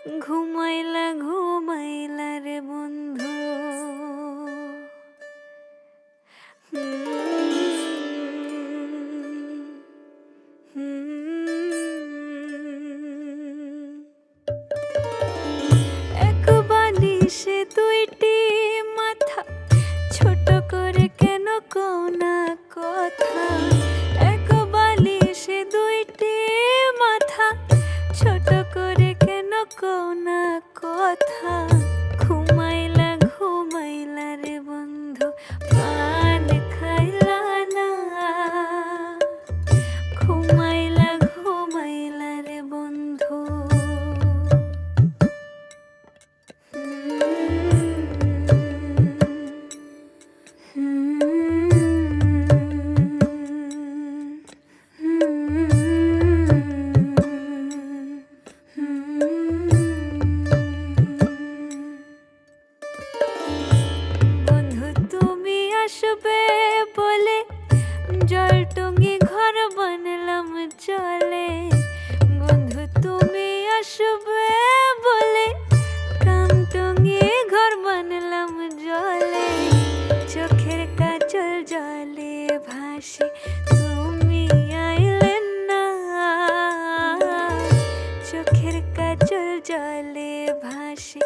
ঘুমাইলা ঘুমাইলা রে বন্ধু। এক বালিশে দুইটি মাথা, ছোট করে কেন কও না কথা। এক বালিশে দুইটি মাথা, ছোট করে কেন কও না কথা। ঘুমাইলা ঘুমাইলা রে বন্ধু, পান খাইলা না। ঘুমাইলা ঘুমাইলা রে বন্ধু। বন্ধু তুমি আসবে বলে জলটুঙ্গি ঘর বানালাম চলে। বন্ধু তুমি আসবে বলে কামটুঙ্গি ঘর বানালাম জলে। চোখের কাজল জলে ভাসে, তুমি আইলেন না। চোখের কাজল জলে ভাসে,